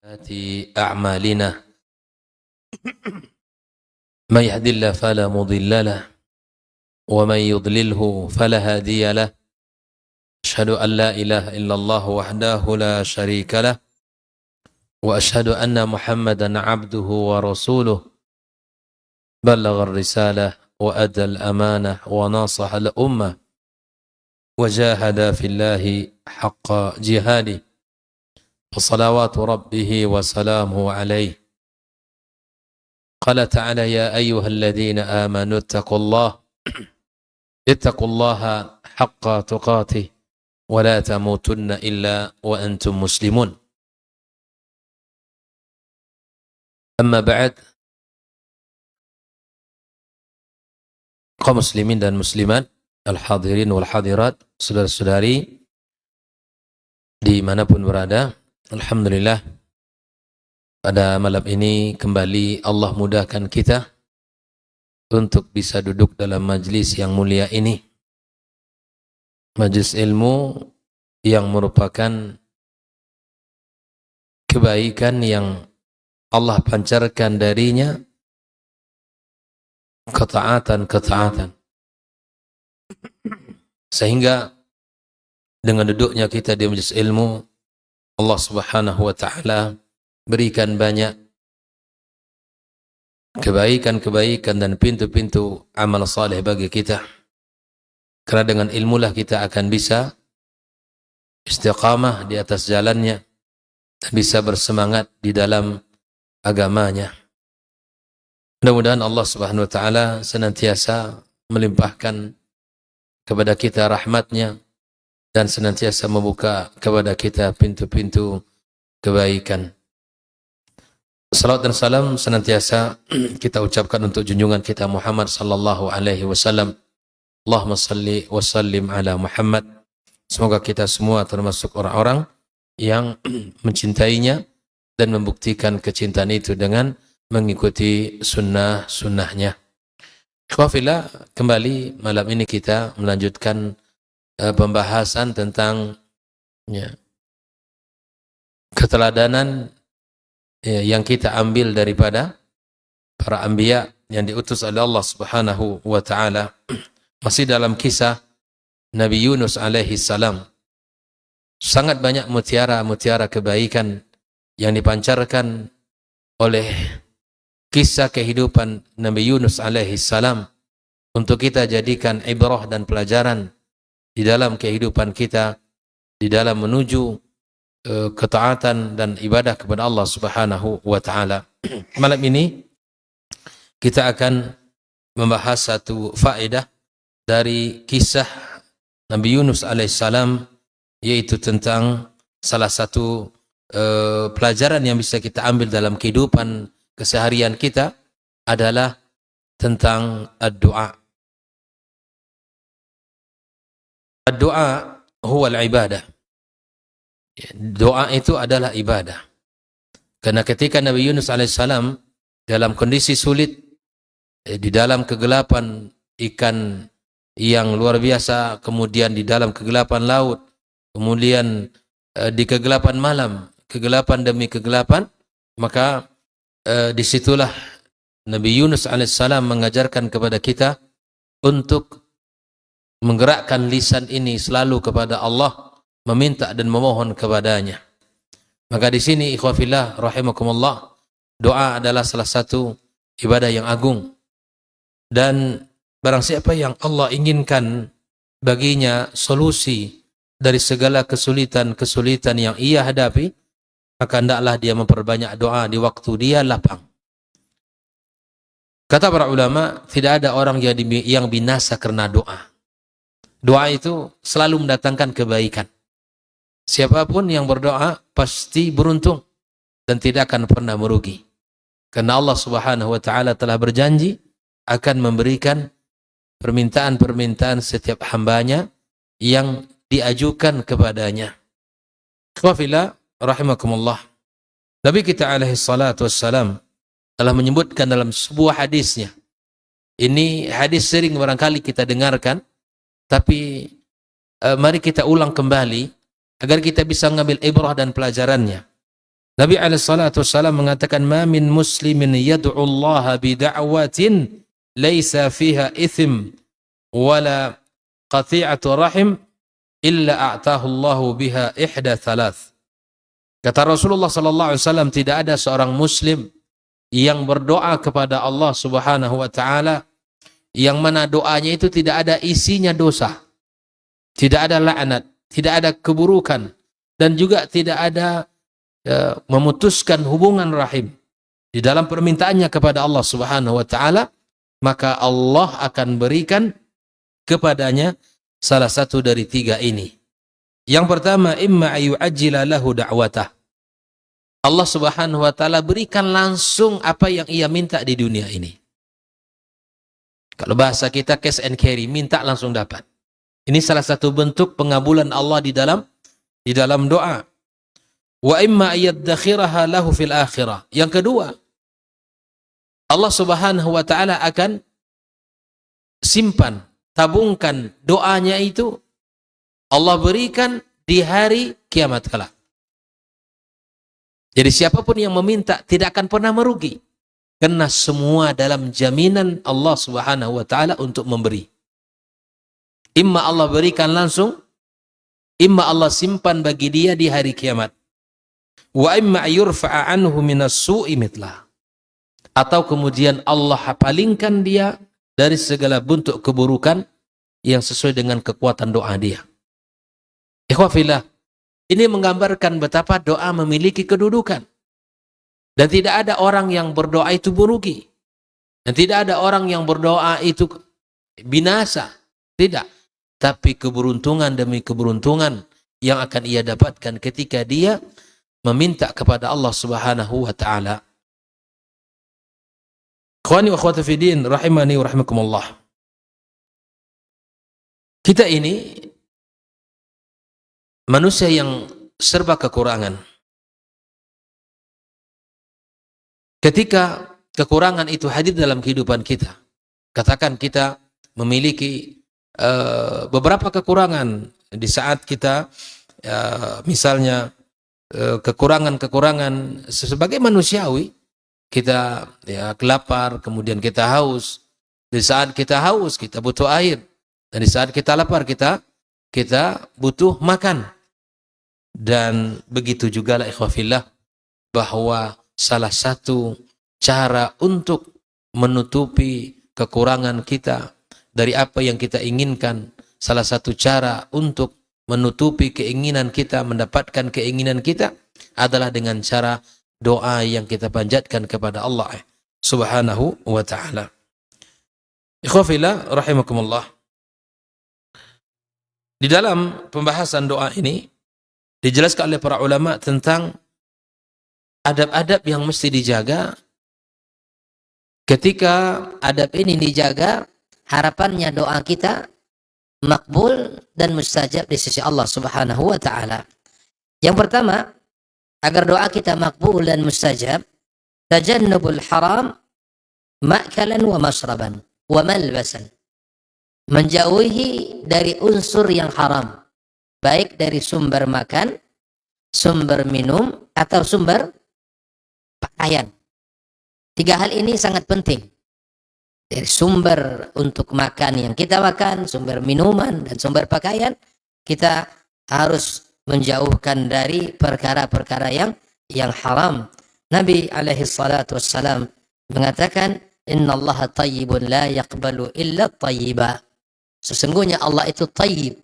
أعمالنا من يهد الله فلا مضل له ومن يضلله فلا هادي له أشهد أن لا إله إلا الله وحده لا شريك له وأشهد أن محمدا عبده ورسوله بلغ الرسالة وأدى الأمانة وناصح الأمة وجاهد في الله حق جهاده وصلوات ربه وسلامه عليه قال تعالى يا أيها الذين آمنوا اتقوا الله حق تقاته ولا تموتن إلا وأنتم مسلمون أما بعد kaum muslimin dan muslimat, al-hadirin wal hadirat, saudara-saudari dimanapun berada, alhamdulillah pada malam ini kembali Allah mudahkan kita untuk bisa duduk dalam majlis yang mulia ini, majlis ilmu yang merupakan kebaikan yang Allah pancarkan darinya ketaatan, sehingga dengan duduknya kita di majlis ilmu, Allah Subhanahu wa taala berikan banyak kebaikan dan pintu-pintu amal saleh bagi kita. Karena dengan ilmulah kita akan bisa istiqamah di atas jalannya dan bisa bersemangat di dalam agamanya. Mudah-mudahan Allah Subhanahu wa taala senantiasa melimpahkan kepada kita rahmatnya dan senantiasa membuka kepada kita pintu-pintu kebaikan. Salawat dan salam senantiasa kita ucapkan untuk junjungan kita Muhammad sallallahu alaihi wasallam. Allahumma salli wa sallim ala Muhammad. Semoga kita semua termasuk orang-orang yang mencintainya dan membuktikan kecintaan itu dengan mengikuti sunnah-sunnahnya. Ikhwafillah, kembali malam ini kita melanjutkan pembahasan tentang keteladanan yang kita ambil daripada para anbiya yang diutus oleh Allah Subhanahu wa taala. Masih dalam kisah Nabi Yunus alaihi salam. Sangat banyak mutiara-mutiara kebaikan yang dipancarkan oleh kisah kehidupan Nabi Yunus alaihi salam untuk kita jadikan ibrah dan pelajaran di dalam kehidupan kita, di dalam menuju ketaatan dan ibadah kepada Allah Subhanahu wa taala. Malam ini kita akan membahas satu faedah dari kisah Nabi Yunus alaihissalam, yaitu tentang salah satu pelajaran yang bisa kita ambil dalam kehidupan keseharian kita adalah tentang ad-du'a. Ad-du'a huwa al-ibadah. Doa itu adalah ibadah. Karena ketika Nabi Yunus alaihissalam dalam kondisi sulit, di dalam kegelapan ikan yang luar biasa, kemudian di dalam kegelapan laut, kemudian di kegelapan malam, kegelapan demi kegelapan, maka disitulah Nabi Yunus alaihissalam mengajarkan kepada kita untuk menggerakkan lisan ini selalu kepada Allah, meminta dan memohon kepadanya. Maka di sini ikhwafillah rahimakumullah, doa adalah salah satu ibadah yang agung, dan barang siapa yang Allah inginkan baginya solusi dari segala kesulitan-kesulitan yang ia hadapi, maka hendaklah dia memperbanyak doa di waktu dia lapang. Kata para ulama, tidak ada orang yang binasa karena doa. Doa itu selalu mendatangkan kebaikan. Siapapun yang berdoa pasti beruntung dan tidak akan pernah merugi. Karena Allah Subhanahu wa taala telah berjanji akan memberikan permintaan-permintaan setiap hambanya yang diajukan kepadanya. Ikhwafillah rahimakumullah. Nabi kita alaihi salatu wassalam telah menyebutkan dalam sebuah hadisnya. Ini hadis sering barangkali kita dengarkan, tapi mari kita ulang kembali agar kita bisa mengambil ibrah dan pelajarannya. Nabi SAW mengatakan, ma min muslimin yad'u Allah bida'watin laisa fiha ithim wala qati'atu rahim illa a'tahu Allahu biha ihda thalath. Kata Rasulullah SAW, tidak ada seorang muslim yang berdoa kepada Allah Subhanahu wa taala yang mana doanya itu tidak ada isinya dosa, tidak ada laknat, tidak ada keburukan, dan juga tidak ada memutuskan hubungan rahim di dalam permintaannya kepada Allah Subhanahu wa taala, maka Allah akan berikan kepadanya salah satu dari tiga ini. Yang pertama, imma ayu'ajjila lahu da'watah. Allah Subhanahu wa taala berikan langsung apa yang ia minta di dunia ini. Kalau bahasa kita cash and carry, minta langsung dapat. Ini salah satu bentuk pengabulan Allah di dalam doa. Wa imma ayyaddakhiraha lahu fil akhirah. Yang kedua, Allah Subhanahu wa taala akan simpan, tabungkan doanya itu, Allah berikan di hari kiamat kelak. Jadi siapapun yang meminta tidak akan pernah merugi, karena semua dalam jaminan Allah Subhanahu wa taala untuk memberi. Imma Allah berikan langsung, imma Allah simpan bagi dia di hari kiamat. Wa imma yurfa'a anhu minas su'i mitlah. Atau kemudian Allah palingkan dia dari segala bentuk keburukan yang sesuai dengan kekuatan doa dia. Ikhwafillah, ini menggambarkan betapa doa memiliki kedudukan. Dan tidak ada orang yang berdoa itu merugi. Dan tidak ada orang yang berdoa itu binasa. Tidak. Tapi keberuntungan demi keberuntungan yang akan ia dapatkan ketika dia meminta kepada Allah Subhanahu wa taala. Ikhwani wa akhwati fi din, rahimani wa rahimakumullah. Kita ini manusia yang serba kekurangan. Ketika kekurangan itu hadir dalam kehidupan kita, katakan kita memiliki beberapa kekurangan di saat kita misalnya kekurangan-kekurangan sebagai manusiawi, kita lapar, kemudian kita haus. Di saat kita haus kita butuh air, dan di saat kita lapar kita butuh makan. Dan begitu juga lah ikhwafillah, bahwa salah satu cara untuk menutupi kekurangan kita dari apa yang kita inginkan, salah satu cara untuk menutupi keinginan kita, mendapatkan keinginan kita adalah dengan cara doa yang kita panjatkan kepada Allah Subhanahu wa ta'ala. Ikhwafillah rahimakumullah. Di dalam pembahasan doa ini dijelaskan oleh para ulama tentang adab-adab yang mesti dijaga. Ketika adab ini dijaga, harapannya doa kita makbul dan mustajab di sisi Allah Subhanahu wa taala. Yang pertama, agar doa kita makbul dan mustajab, tajannubul haram ma'kalan wa mashraban wa malbasan. Menjauhi dari unsur yang haram, baik dari sumber makan, sumber minum, atau sumber pakaian. Tiga hal ini sangat penting. Dari sumber untuk makan yang kita makan, sumber minuman, dan sumber pakaian, kita harus menjauhkan dari perkara-perkara yang haram. Nabi alaihi salatu wassalam mengatakan, innallaha tayyibun la yaqbalu illa tayyiba. Sesungguhnya Allah itu tayyib,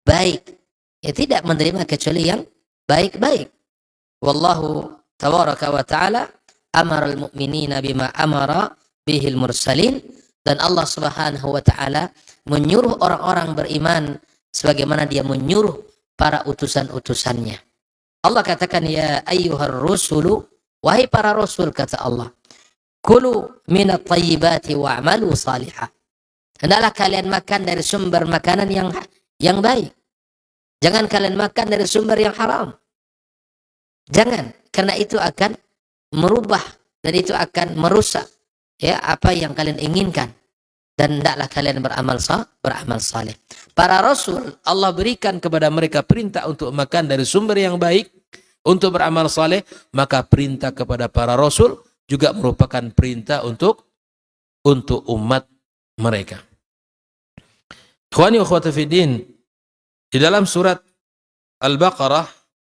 baik, ya tidak menerima kecuali yang baik-baik. Wallahu tabaraka wa ta'ala amara al-mu'minina bima amara bihil mursalin, dan Allah Subhanahu wa ta'ala menyuruh orang-orang beriman sebagaimana dia menyuruh para utusan-utusannya. Allah katakan, ya ayyuhar rusulu, wahai para rasul, kata Allah, kulu minat tayyibati wa'malu salihah. Hendaklah kalian makan dari sumber makanan yang baik. Jangan kalian makan dari sumber yang haram. Jangan, karena itu akan merubah dan itu akan merusak apa yang kalian inginkan. Dan hendaklah kalian beramal saleh. Para rasul Allah berikan kepada mereka perintah untuk makan dari sumber yang baik, untuk beramal saleh, maka perintah kepada para rasul juga merupakan perintah untuk umat mereka. Ikhwani wa akhwati fiddin, di dalam surat Al-Baqarah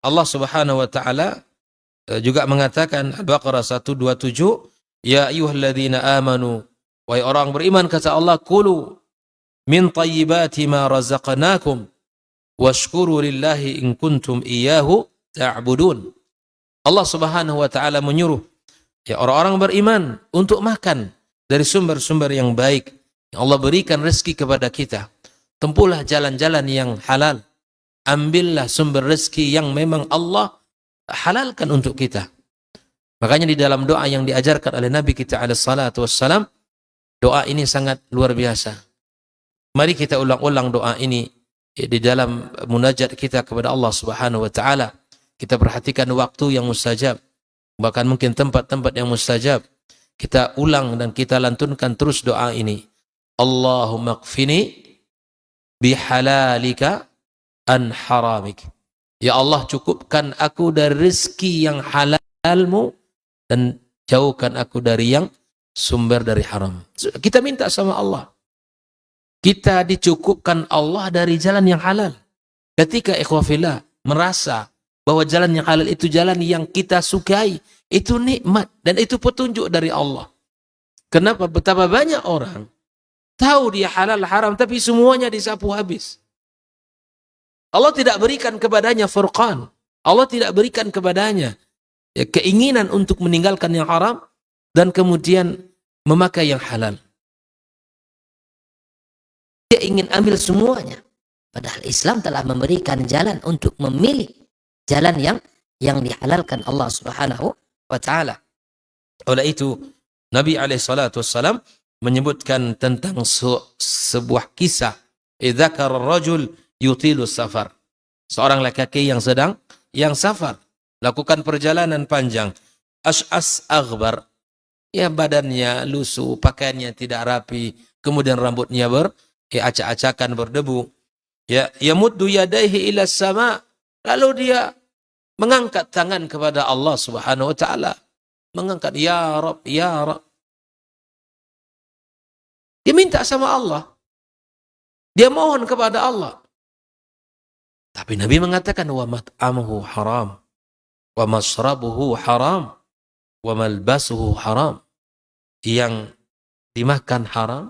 Allah Subhanahu wa taala juga mengatakan, Al-Baqarah 127, ya ayyuhalladzina amanu, wahai orang beriman, kata Allah, kulu min thayyibati ma razaqnakum washkuru lillahi in kuntum iyyahu ta'budun. Allah Subhanahu wa taala menyuruh ya orang-orang beriman untuk makan dari sumber-sumber yang baik yang Allah berikan rezeki kepada kita. Tempuhlah jalan-jalan yang halal. Ambillah sumber rezeki yang memang Allah halalkan untuk kita. Makanya di dalam doa yang diajarkan oleh Nabi kita alaihi salatu wassalam, doa ini sangat luar biasa. Mari kita ulang-ulang doa ini di dalam munajat kita kepada Allah Subhanahu wa taala. Kita perhatikan waktu yang mustajab, bahkan mungkin tempat-tempat yang mustajab. Kita ulang dan kita lantunkan terus doa ini. Allahumma qfini bihalalika an haramik. Ya Allah, cukupkan aku dari rezeki yang halalmu dan jauhkan aku dari yang sumber dari haram. Kita minta sama Allah. Kita dicukupkan Allah dari jalan yang halal. Ketika ikhwafillah merasa bahwa jalan yang halal itu jalan yang kita sukai, itu nikmat dan itu petunjuk dari Allah. Kenapa? Betapa banyak orang tahu dia halal haram tapi semuanya disapu habis. Allah tidak berikan kepadanya furqan. Allah tidak berikan kepadanya keinginan untuk meninggalkan yang haram dan kemudian memakai yang halal. Dia ingin ambil semuanya. Padahal Islam telah memberikan jalan untuk memilih jalan yang dihalalkan Allah Subhanahu wa taala. Oleh itu Nabi alaihi salatu wassalam menyebutkan tentang sebuah kisah, idzakar rajul yutilu safar. Seorang laki-laki yang sedang safar, lakukan perjalanan panjang, ash'as aghbar, ya badannya lusuh, pakaiannya tidak rapi, kemudian rambutnya acak-acakan berdebu. Ya, yamuddu yadayhi ila sama, lalu dia mengangkat tangan kepada Allah Subhanahu wa taala. Mengangkat, ya Rabb, ya Rabb. Dia minta sama Allah. Dia mohon kepada Allah. Tapi Nabi mengatakan, wa mat'amuhu haram, wa masrabuhu haram, wa malbasuhu haram. Yang dimakan haram,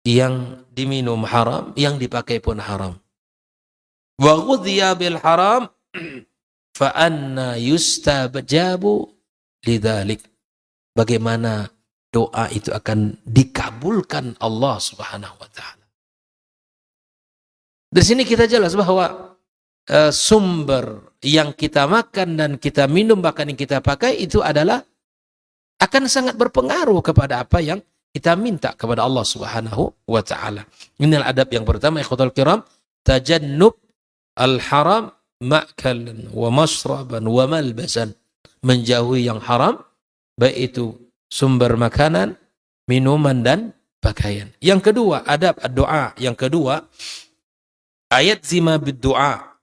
yang diminum haram, yang dipakai pun haram. Wa ghudhiya bil haram, fa anna yustajabu lidzalik. Bagaimana doa itu akan dikabulkan Allah Subhanahu wa taala. Dari sini kita jelas bahwa sumber yang kita makan dan kita minum, bahkan yang kita pakai, itu adalah akan sangat berpengaruh kepada apa yang kita minta kepada Allah Subhanahu wa taala. Inilah adab yang pertama, ikhwatul kiram, tajannub al-haram ma'kalan wa mashraban wa malbasan. Menjauhi yang haram, baik itu sumber makanan, minuman dan pakaian. Yang kedua, adab doa. Yang kedua, ayat zima bid-du'a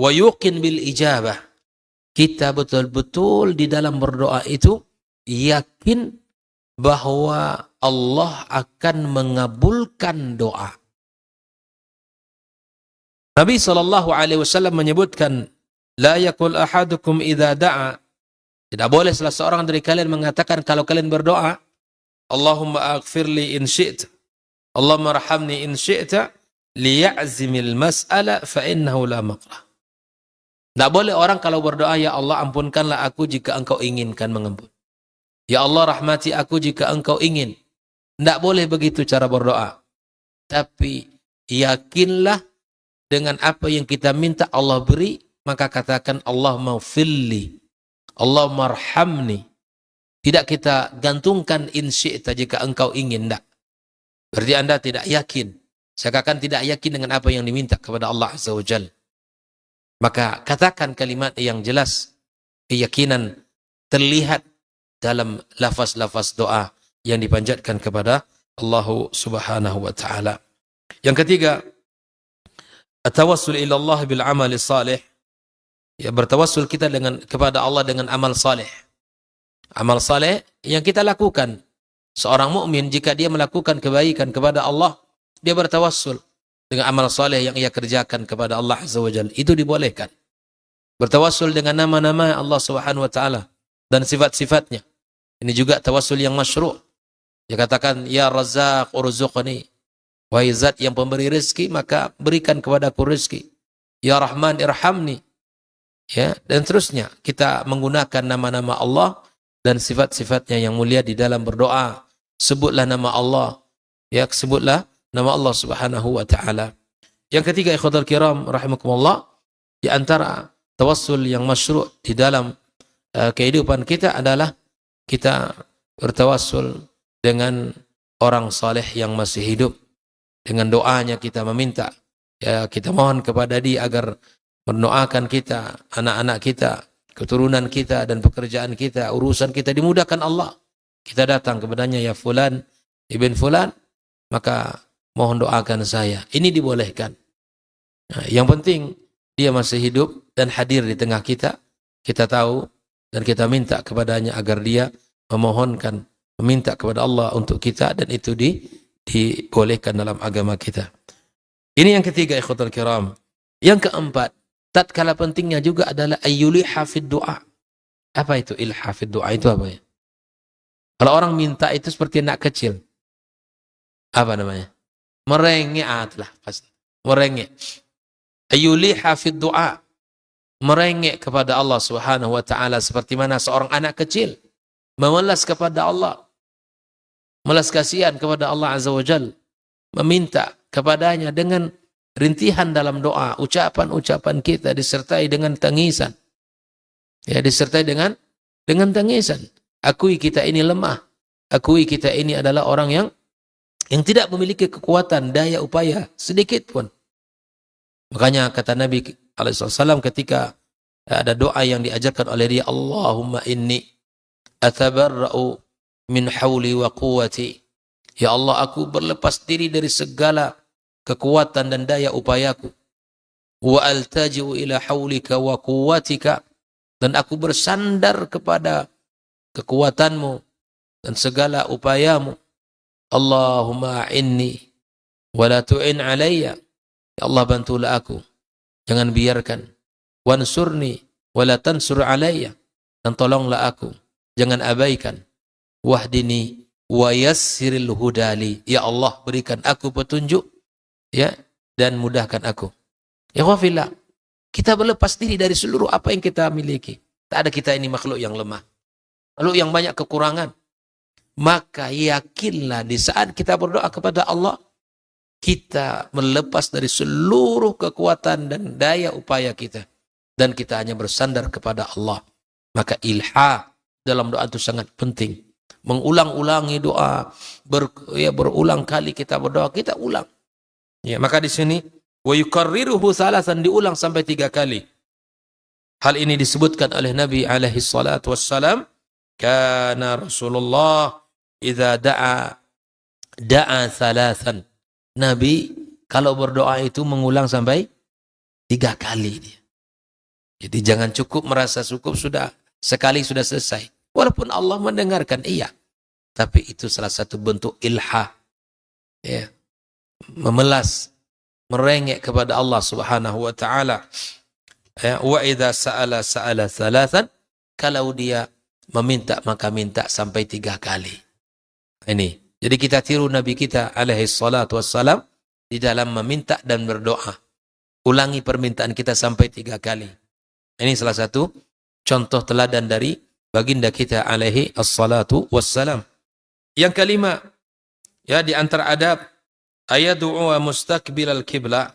wa yuqin bil ijabah. Kita betul-betul di dalam berdoa itu yakin bahwa Allah akan mengabulkan doa. Nabi SAW menyebutkan, la yakul ahadukum idza da'a. Tidak boleh salah seorang dari kalian mengatakan kalau kalian berdoa, Allahumma aghfirli in syi'ta, Allahumma arhamni in syi'ta, liya'zimil mas'ala fa innahu la maqrah. Tidak boleh orang kalau berdoa, ya Allah ampunkanlah aku jika engkau inginkan mengampun. Ya Allah rahmati aku jika engkau ingin. Tidak boleh begitu cara berdoa. Tapi yakinlah dengan apa yang kita minta Allah beri, maka katakan Allahumma ighfirli, Allahumma arhamni. Tidak kita gantungkan in syi'ta, jika engkau ingin. Tidak. Berarti Anda tidak yakin. Seakan tidak yakin dengan apa yang diminta kepada Allah Azza wa Jalla. Maka katakan kalimat yang jelas, keyakinan terlihat dalam lafaz-lafaz doa yang dipanjatkan kepada Allah Subhanahu wa taala. Yang ketiga, at-tawassul ila Allah bil amali salih. Ya, bertawassul kita kepada Allah dengan amal saleh. Amal saleh yang kita lakukan. Seorang mukmin jika dia melakukan kebaikan kepada Allah, dia bertawassul dengan amal saleh yang ia kerjakan kepada Allah Azza wa Jalla. Itu dibolehkan. Bertawassul dengan nama-nama Allah Subhanahu wa taala dan sifat-sifatnya. Ini juga tawassul yang masyru'. Dia katakan, ya Razzaq urzuqni. Wahai zat yang pemberi rezeki, maka berikan kepadaku rezeki. Ya Rahman irhamni. Ya, dan terusnya kita menggunakan nama-nama Allah dan sifat-sifatnya yang mulia di dalam berdoa. Sebutlah nama Allah. Ya, sebutlah nama Allah Subhanahu wa taala. Yang ketiga, ikhwatal kiram rahimakumullah, di antara tawassul yang masyru' di dalam kehidupan kita adalah kita bertawassul dengan orang saleh yang masih hidup. Dengan doanya kita meminta, ya, kita mohon kepada dia agar mendoakan kita, anak-anak kita, keturunan kita dan pekerjaan kita, urusan kita dimudahkan Allah. Kita datang kepadanya, ya fulan ibn fulan, maka mohon doakan saya. Ini dibolehkan. Nah, yang penting dia masih hidup dan hadir di tengah kita. Kita tahu dan kita minta kepadanya agar dia memohonkan, meminta kepada Allah untuk kita, dan itu dibolehkan dalam agama kita. Ini yang ketiga, ikhwatul kiram. Yang keempat, tatkala pentingnya juga adalah ayyuliha fid du'a. Apa itu ilha fid du'a? Itu apa ya? Kalau orang minta itu seperti anak kecil. Apa namanya? Merengek, lah pasti. Merengek. Ayyuliha fid du'a. Merengek kepada Allah Subhanahu wa taala seperti mana seorang anak kecil memelas kepada Allah. Melas kasihan kepada Allah Azza wa Jal, meminta kepadanya dengan rintihan dalam doa, ucapan-ucapan kita disertai dengan tangisan. Ya, disertai dengan tangisan. Akui kita ini lemah. Akui kita ini adalah orang yang tidak memiliki kekuatan, daya upaya sedikit pun. Makanya kata Nabi SAW ketika ada doa yang diajarkan oleh dia, Allahumma inni atabarra'u min hawli wa quwwati. Ya Allah, aku berlepas diri dari segala kekuatan dan daya upayaku. Wa altaji'u ila hawlika wa quwwatika. Dan aku bersandar kepada kekuatanmu dan segala upayamu. Allahumma a'inni wa la tu'in alayya. Ya Allah, bantulah aku. Jangan biarkan. Wansurni wa la tansur alayya. Dan tolonglah aku. Jangan abaikan. Wahdini wa yassiril hudali. Ya Allah, berikan aku petunjuk, ya, dan mudahkan aku. Ya wafillah, kita berlepas diri dari seluruh apa yang kita miliki. Tak ada, kita ini makhluk yang lemah, makhluk yang banyak kekurangan. Maka yakinlah di saat kita berdoa kepada Allah, kita melepas dari seluruh kekuatan dan daya upaya kita, dan kita hanya bersandar kepada Allah. Maka ilha dalam doa itu sangat penting. Mengulang-ulangi doa, berulang kali kita berdoa, kita ulang. Ya, maka di sini wa yukarriruhu salasan, diulang sampai 3 kali. Hal ini disebutkan oleh Nabi alaihi salatu wassalam, kana Rasulullah idza da'a salasan. Nabi kalau berdoa itu mengulang sampai 3 kali dia. Jadi jangan cukup merasa cukup sudah sekali sudah selesai. Walaupun Allah mendengarkan, iya. Tapi itu salah satu bentuk ilha. Ya. Memelas, merengek kepada Allah Subhanahu wa taala. Ya, wa idza sa'ala thalathan, kalau dia meminta maka minta sampai 3 kali. Ini. Jadi kita tiru Nabi kita alaihi salatu wassalam di dalam meminta dan berdoa. Ulangi permintaan kita sampai 3 kali. Ini salah satu contoh teladan dari baginda kita alaihi assalatu wassalam. Yang kelima, ya, di antara adab, ayadu'a mustaqbilal kiblat,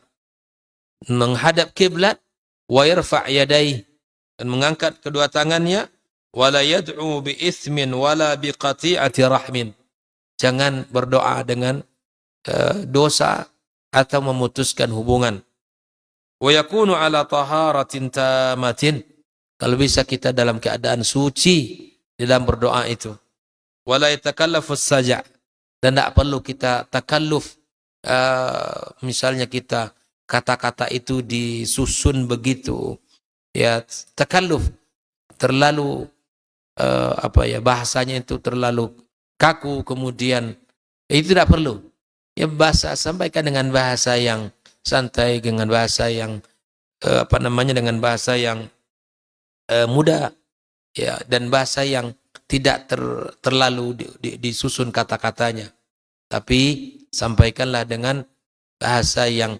menghadap kiblat, wa yarfa' yadayhi, dan mengangkat kedua tangannya, wala yad'u bi itsmin wala bi qati'ati rahmin. Jangan berdoa dengan dosa atau memutuskan hubungan. Wa yakunu ala taharatin tamatin. Kalau bisa kita dalam keadaan suci dalam berdoa itu. Wala yatakallafus saja', dan tidak perlu kita takalluf. Misalnya kita kata-kata itu disusun begitu, ya takalluf, terlalu bahasanya itu terlalu kaku, kemudian itu tidak perlu. Ya sampaikan dengan bahasa yang santai, dengan bahasa yang dengan bahasa yang mudah, ya, dan bahasa yang tidak terlalu disusun kata-katanya. Tapi sampaikanlah dengan bahasa yang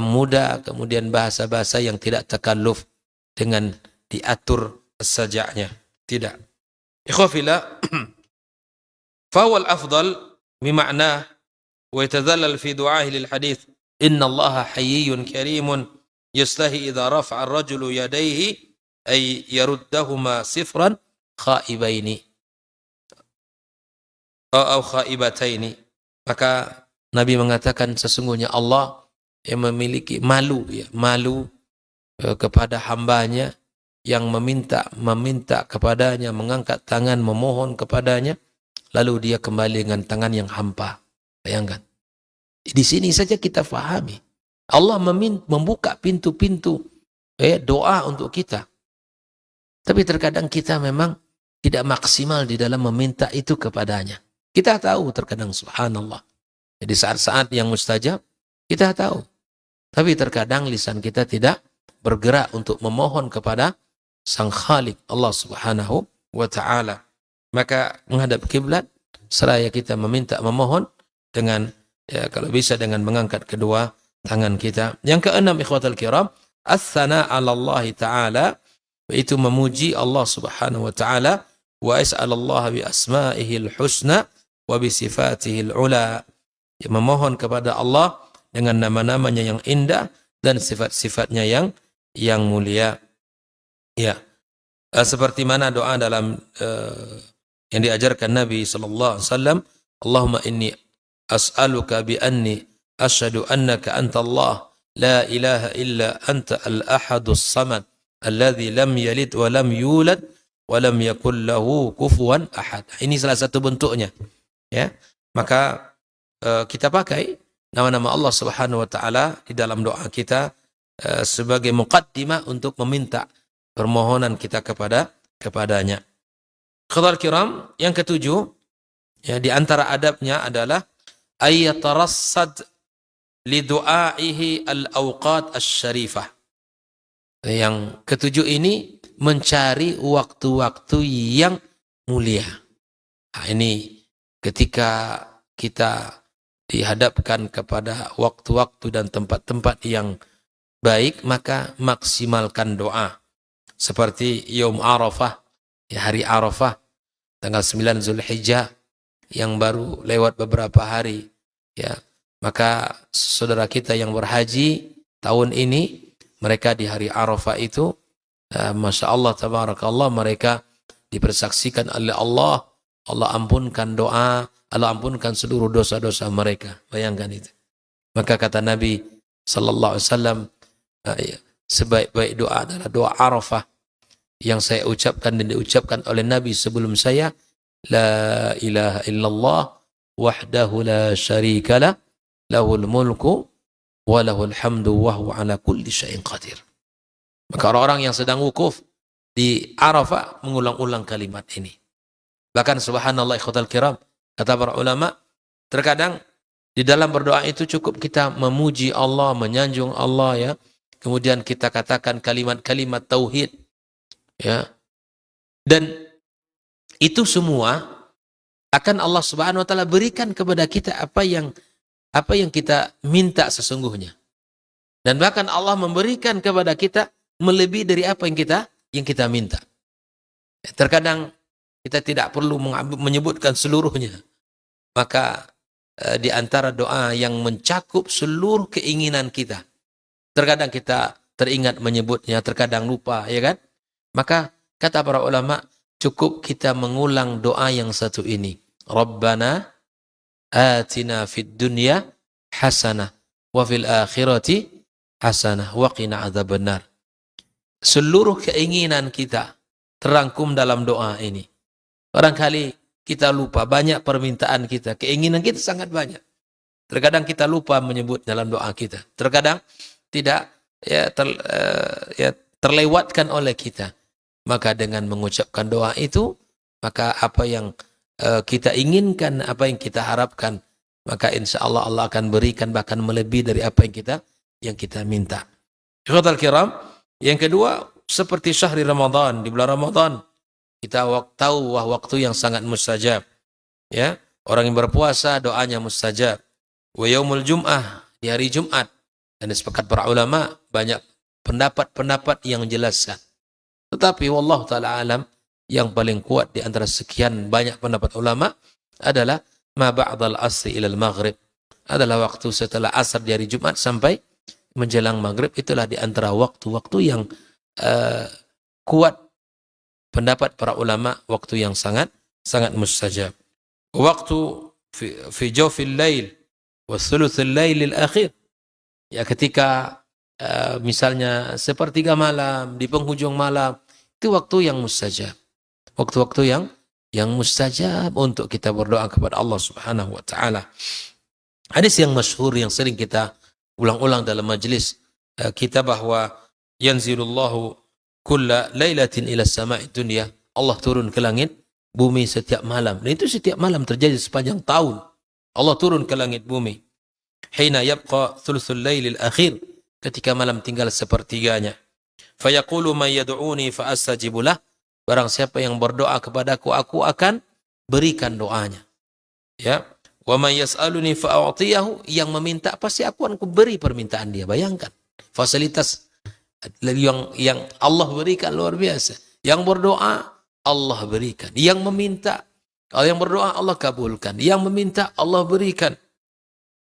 mudah, kemudian bahasa-bahasa yang tidak takalluf dengan diatur sajaknya. Tidak. Ikhwafillah, fawal afdal bima'na wa yatadhallal fi du'ahi lil hadith inna allaha hayyun karimun yastahi idza rafa'a ar-rajulu yadayhi ay yaruddahuma sifran khaibaini atau khaibataini. Maka Nabi mengatakan sesungguhnya Allah yang memiliki malu kepada hambanya yang meminta kepadanya, mengangkat tangan memohon kepadanya, lalu dia kembali dengan tangan yang hampa. Bayangkan. Di sini saja kita fahami. Allah membuka pintu-pintu doa untuk kita. Tapi terkadang kita memang tidak maksimal di dalam meminta itu kepadanya. Kita tahu terkadang subhanallah. Jadi saat-saat yang mustajab, kita tahu. Tapi terkadang lisan kita tidak bergerak untuk memohon kepada Sang Khalik Allah Subhanahu wa Ta'ala. Maka menghadap kiblat seraya kita memohon dengan kalau bisa dengan mengangkat kedua tangan kita. Yang keenam, ikhwatal kiram, as-sana 'ala Allah Ta'ala, yaitu memuji Allah Subhanahu wa Ta'ala, wa as'alallaha bi asma'ihil husna wa bi sifatihil ula. Memohon kepada Allah dengan nama-namanya yang indah dan sifat-sifatnya yang mulia. Ya, seperti mana doa dalam yang diajarkan Nabi sallallahu alaihi wasallam, Allahumma inni as'aluka bi anni asyhadu annaka anta Allah la ilaha illa anta al-ahadus samad alladzi lam yalid wa lam yulad wa lam yakul lahu kufuwan ahad. Ini salah satu bentuknya. Ya, maka kita pakai nama-nama Allah Subhanahu wa Ta'ala di dalam doa kita sebagai muqaddimah untuk meminta permohonan kita kepadanya. Khadar kiram, yang ketujuh, ya, di antara adabnya adalah ayyatarassad li du'aihi al-awqat asy-syarifah. Yang ketujuh ini mencari waktu-waktu yang mulia. Nah, ini ketika kita dihadapkan kepada waktu-waktu dan tempat-tempat yang baik, maka maksimalkan doa. Seperti Yom Arafah, ya, hari Arafah, tanggal 9 Zulhijjah, yang baru lewat beberapa hari. Ya, maka saudara kita yang berhaji tahun ini, mereka di hari Arafah itu, Masya Allah, tabarakallah, mereka dipersaksikan oleh Allah. Allah ampunkan doa, Allah ampunkan seluruh dosa-dosa mereka. Bayangkan itu. Maka kata Nabi sallallahu alaihi wasallam, sebaik-baik doa adalah doa Arafah yang saya ucapkan dan diucapkan oleh Nabi sebelum saya, la ilaha illallah wahdahu la syarikalah lahul mulku wa lahul hamdu wa huwa ala kulli syai'in qadir. Maka orang-orang yang sedang wukuf di Arafah mengulang-ulang kalimat ini. Bahkan subhanallah ikhwatal kiram, kata para ulama, terkadang di dalam berdoa itu cukup kita memuji Allah, menyanjung Allah, ya. Kemudian kita katakan kalimat-kalimat tauhid, ya. Dan itu semua akan Allah Subhanahu wa taala berikan kepada kita apa yang kita minta sesungguhnya. Dan bahkan Allah memberikan kepada kita melebihi dari apa yang kita minta. Terkadang kita tidak perlu menyebutkan seluruhnya. Maka di antara doa yang mencakup seluruh keinginan kita. Terkadang kita teringat menyebutnya, terkadang lupa, ya kan? Maka kata para ulama, cukup kita mengulang doa yang satu ini. Rabbana atina fid dunya hasanah wa fil akhirati hasanah wa qina adzabannar. Seluruh keinginan kita terangkum dalam doa ini. Barangkali kita lupa, banyak permintaan kita, keinginan kita sangat banyak. Terkadang kita lupa menyebut dalam doa kita. Terkadang tidak terlewatkan oleh kita. Maka dengan mengucapkan doa itu, maka apa yang kita inginkan, apa yang kita harapkan, maka insya Allah Allah akan berikan bahkan melebihi dari apa yang kita minta. Ikhwatal kiram, yang kedua seperti syahri Ramadan, di bulan Ramadan kita tahu waktu yang sangat mustajab. Ya, orang yang berpuasa doanya mustajab. Wa yaumul jum'ah, di hari Jumat, dan sepakat para ulama banyak pendapat-pendapat yang menjelaskan. Tetapi wallahu taala alam, yang paling kuat di antara sekian banyak pendapat ulama adalah ma ba'dal asri ilal maghrib, adalah waktu setelah asar di hari Jumat sampai menjelang maghrib. Itulah di antara waktu-waktu yang kuat pendapat para ulama, waktu yang sangat mustajab. Waktu fi jawfil lail wa thuluthil lailil akhir, ya ketika misalnya sepertiga malam, di penghujung malam, itu waktu yang mustajab. Waktu-waktu yang mustajab untuk kita berdoa kepada Allah Subhanahu wa taala. Hadis yang masyhur yang sering kita ulang-ulang dalam majelis kita, bahwa yanzilullahu kulla lailatin ila sama'i dunya, Allah turun ke langit bumi setiap malam. Dan itu setiap malam terjadi sepanjang tahun. Allah turun ke langit bumi. Hina yabqa thuluthul lailil akhir, ketika malam tinggal sepertiganya. Fayaqulu man yad'uni fa astajibu lah, barang siapa yang berdoa kepadaku, aku akan berikan doanya. Ya, wa man yas'aluni fa a'tiyahu, yang meminta pasti aku akan beri permintaan dia. Bayangkan fasilitas yang Allah berikan luar biasa. Yang berdoa Allah berikan, yang meminta, kalau yang berdoa Allah kabulkan, yang meminta Allah berikan.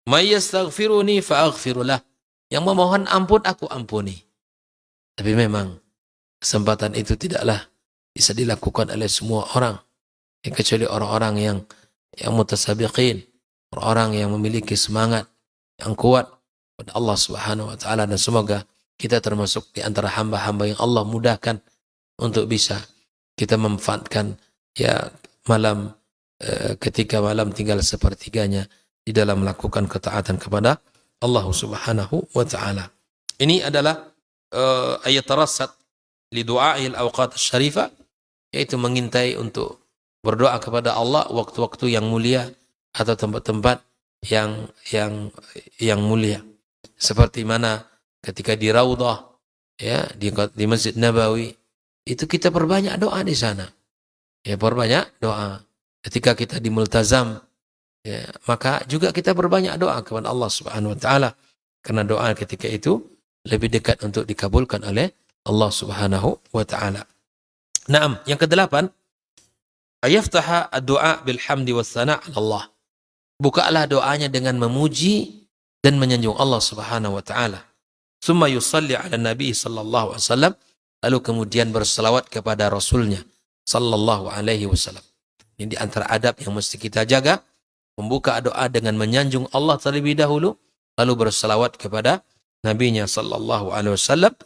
May yastaghfiruni fa aghfirulah, yang memohon ampun aku ampuni. Tapi memang kesempatan itu tidaklah bisa dilakukan oleh semua orang, kecuali orang-orang yang mutasabiqin, orang-orang yang memiliki semangat yang kuat pada Allah Subhanahu wa taala. Dan semoga kita termasuk di antara hamba-hamba yang Allah mudahkan untuk bisa kita memanfaatkan ya malam, ketika malam tinggal sepertiganya, di dalam melakukan ketaatan kepada Allah Subhanahu wa taala. Ini adalah ayat tarassat li du'a'il awqat syarifah, yaitu mengintai untuk berdoa kepada Allah waktu-waktu yang mulia atau tempat-tempat yang mulia. Seperti mana ketika di Raudhah, ya, di Masjid Nabawi, itu kita perbanyak doa di sana. Ya, perbanyak doa. Ketika kita di Multazam, ya, maka juga kita berbanyak doa kepada Allah Subhanahu wa taala, karena doa ketika itu lebih dekat untuk dikabulkan oleh Allah Subhanahu wa taala. Naam, yang kedelapan, ayaftaha ad-du'a bil hamdi was sana' 'ala Allah. Bukalah doanya dengan memuji dan menyanjung Allah Subhanahu wa taala. Tsumma yusalli 'ala Nabi sallallahu alaihi wasallam, lalu kemudian berselawat kepada Rasulnya sallallahu alaihi wasallam. Ini di antara adab yang mesti kita jaga, membuka doa dengan menyanjung Allah terlebih dahulu, lalu berselawat kepada Nabinya sallallahu alaihi wasallam,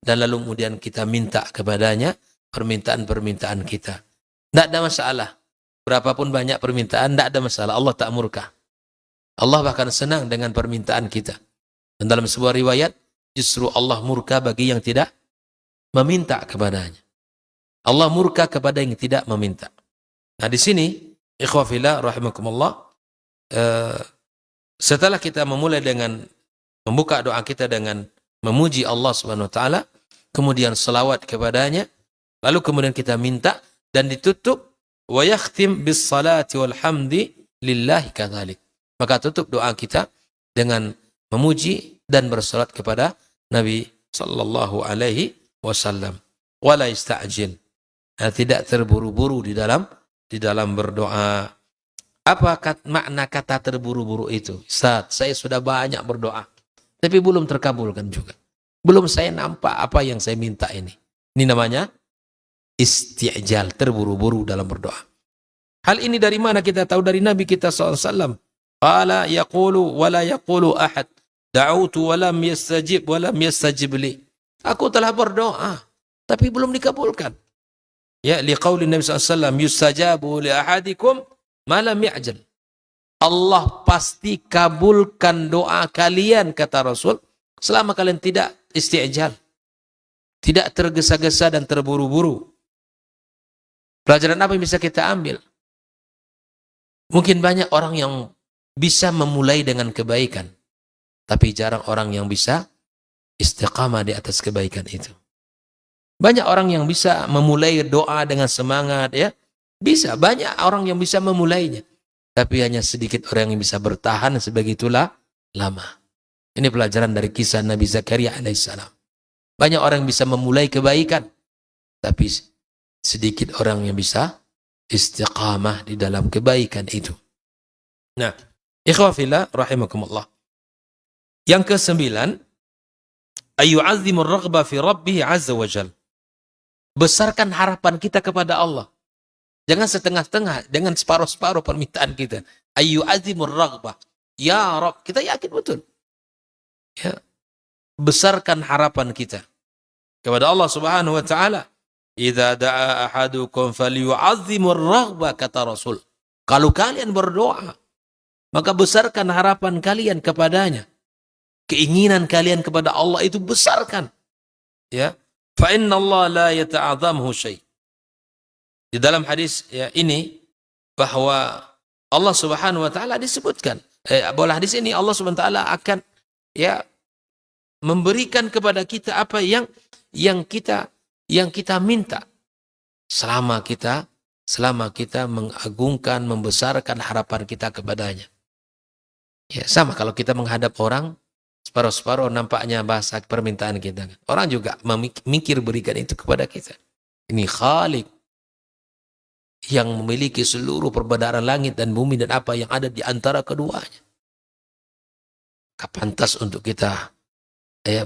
dan lalu kemudian kita minta kepadanya permintaan-permintaan kita. Tidak ada masalah. Berapapun banyak permintaan, tidak ada masalah. Allah tak murka. Allah bahkan senang dengan permintaan kita. Dan dalam sebuah riwayat, justru Allah murka bagi yang tidak meminta kepadanya. Allah murka kepada yang tidak meminta. Nah di sini, ikhwah fillah rahimakumullah, setelah kita memulai dengan membuka doa kita dengan memuji Allah Subhanahu wa taala, kemudian selawat kepadanya, lalu kemudian kita minta, dan ditutup wa yakhtim bis salati wal hamdi lillahi kadzalik. Maka tutup doa kita dengan memuji dan bersalat kepada Nabi sallallahu alaihi wasallam. Wala yasta'jil. Tidak terburu-buru di dalam berdoa. Apa makna kata terburu-buru itu? Ustaz, saya sudah banyak berdoa, tapi belum terkabulkan juga. Belum saya nampak apa yang saya minta ini. Ini namanya isti'jal, terburu-buru dalam berdoa. Hal ini dari mana kita tahu? Dari Nabi kita SAW. Qala yaqulu wa la yaqulu ahad. Da'utu wa lam yastajib li. Aku telah berdoa, tapi belum dikabulkan. Ya, liqauli Nabi SAW, yustajabu li ahadikum ma lam ya'jal. Allah pasti kabulkan doa kalian, kata Rasul, selama kalian tidak isti'jal, Tidak tergesa-gesa dan terburu-buru. Pelajaran apa yang bisa kita ambil? Mungkin banyak orang yang bisa memulai dengan kebaikan, tapi jarang orang yang bisa istiqamah di atas kebaikan itu. Banyak orang yang bisa memulai doa dengan semangat, ya. Bisa, banyak orang yang bisa memulainya. Tapi hanya sedikit orang yang bisa bertahan sebegitulah lama. Ini pelajaran dari kisah Nabi Zakaria alaihissalam. Banyak orang yang bisa memulai kebaikan, tapi sedikit orang yang bisa istiqamah di dalam kebaikan itu. Nah, ikhwafillah rahimakumullah. Yang ke-9, ayyu'azzimur raghba fi rabbih azza wa jal. Besarkan harapan kita kepada Allah. Jangan setengah-setengah, jangan separuh-separuh permintaan kita. Ayyu'azzimur raghba. Ya Rabb, kita yakin betul. Ya. Besarkan harapan kita kepada Allah Subhanahu wa taala. Idza da'a ahadukum falyu'azzimur raghba, kata Rasul. Kalau kalian berdoa, maka besarkan harapan kalian kepadanya. Keinginan kalian kepada Allah itu besarkan. Ya. Fa inna Allah la yata'adzamhu syai'. Di dalam hadis ya ini bahwa Allah Subhanahu wa taala disebutkan, dalam hadis ini Allah Subhanahu wa taala akan ya memberikan kepada kita apa yang kita minta selama kita mengagungkan, membesarkan harapan kita kepadanya. Ya, sama kalau kita menghadap orang, separuh-separuh nampaknya bahasa permintaan kita. Orang juga memikir berikan itu kepada kita. Ini Khalik yang memiliki seluruh perbedaan langit dan bumi dan apa yang ada di antara keduanya. Pantas untuk kita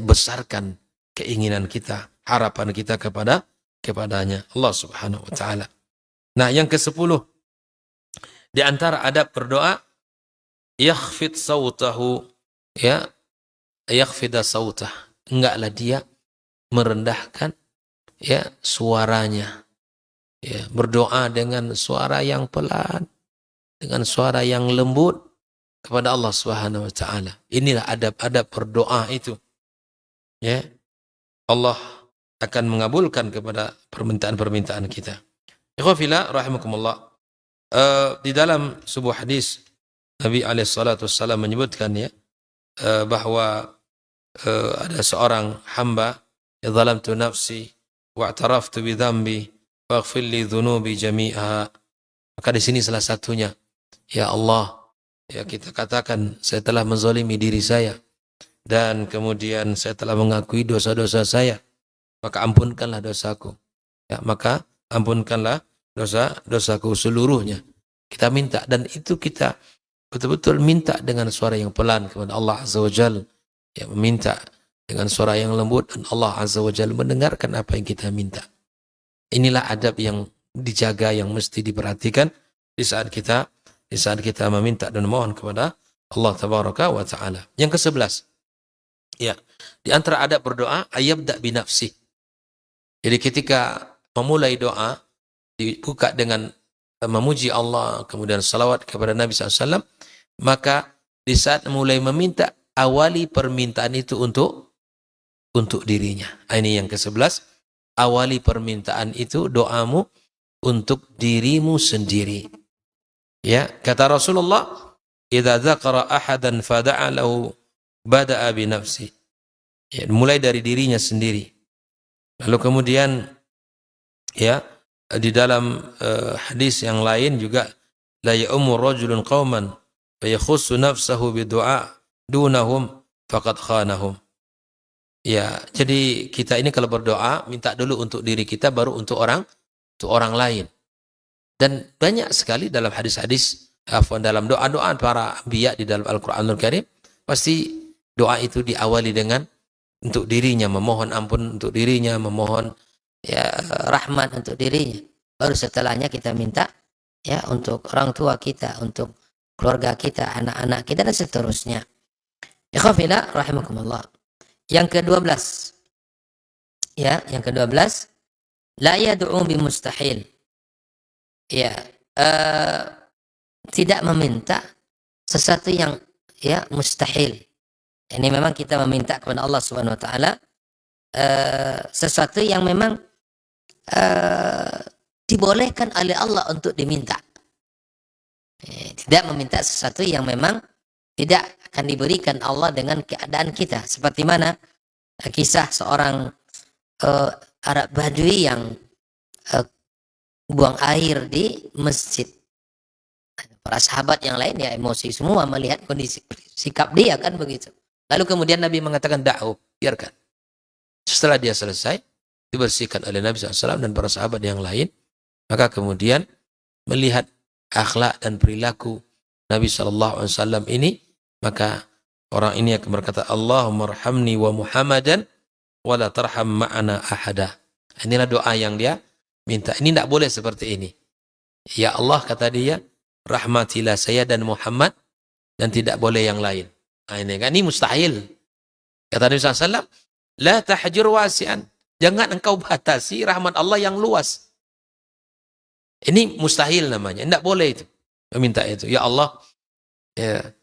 besarkan keinginan kita, harapan kita kepadanya, Allah Subhanahu wa taala. Nah, yang ke-10, di antara adab berdoa, yakhfid sautahu, ya, yakhfida sautah. Enggaklah dia merendahkan ya suaranya. Ya, berdoa dengan suara yang pelan, dengan suara yang lembut kepada Allah Subhanahu wa taala. Inilah adab-adab berdoa itu. Ya. Allah akan mengabulkan kepada permintaan-permintaan kita. Ikhwafillah rahimakumullah. Di dalam sebuah hadis Nabi alaihissalam menyebutkan ya bahwa ada seorang hamba, ya zalamtu nafsi wa'taraftu bi dhanbi faghfir li dhunubi jami'aha. Maka di sini salah satunya, ya Allah, ya kita katakan saya telah menzalimi diri saya dan kemudian saya telah mengakui dosa-dosa saya, maka ampunkanlah dosaku. Ya, maka ampunkanlah dosa-dosaku seluruhnya. Kita minta, dan itu kita betul-betul minta dengan suara yang pelan kepada Allah Azza wa Jalla. Ya, meminta dengan suara yang lembut dan Allah Azza wa Jalla mendengarkan apa yang kita minta. Inilah adab yang dijaga, yang mesti diperhatikan di saat kita meminta dan memohon kepada Allah Tabaraka wa Ta'ala. Yang ke-11, ya, di antara adab berdoa, ayyabda binafsih. Jadi ketika memulai doa, dibuka dengan memuji Allah, kemudian salawat kepada Nabi SAW, maka di saat mulai meminta, awali permintaan itu untuk dirinya. Ini yang ke-11, awali permintaan itu, doamu untuk dirimu sendiri. Ya, kata Rasulullah, idza dzakara ahadan fada'a lahu bada'a bi nafsi. Ya, mulai dari dirinya sendiri. Lalu kemudian ya di dalam hadis yang lain juga, la ya'ummu rajulun qauman fa yakhussu nafsahu bi du'a dunahum faqad khanahum. Ya, jadi kita ini kalau berdoa minta dulu untuk diri kita, baru untuk orang lain. Dan banyak sekali dalam hadis-hadis, dalam doa-doa para anbiya di dalam Al-Qur'anul Karim, pasti doa itu diawali dengan untuk dirinya, memohon ampun untuk dirinya, memohon ya rahmat untuk dirinya. Baru setelahnya kita minta ya untuk orang tua kita, untuk keluarga kita, anak-anak kita dan seterusnya. Ikhwafillah rahimakumullah. Yang ke-12. Ya, yang ke-12, la yad'u bi mustahil. Ya, tidak meminta sesuatu yang ya mustahil. Ini memang kita meminta kepada Allah Subhanahu wa taala sesuatu yang memang dibolehkan oleh Allah untuk diminta. Tidak meminta sesuatu yang memang tidak akan diberikan Allah dengan keadaan kita. Seperti mana kisah seorang Arab Badui yang buang air di masjid. Para sahabat yang lain ya emosi semua melihat kondisi sikap dia kan begitu. Lalu kemudian Nabi mengatakan da'u, biarkan. Setelah dia selesai, dibersihkan oleh Nabi SAW dan para sahabat yang lain, maka kemudian melihat akhlak dan perilaku Nabi SAW ini, maka orang ini akan berkata, Allahumma arhamni wa Muhammadan wa la tarham ma'ana ahada. Inilah doa yang dia minta. Ini tidak boleh seperti ini. Ya Allah, kata dia, rahmatilah saya dan Muhammad dan tidak boleh yang lain. Nah, ini mustahil. Kata Nabi SAW, la tahjur wasi'an. Jangan engkau batasi rahmat Allah yang luas. Ini mustahil namanya. Tidak boleh itu. Meminta itu. Ya Allah, ya,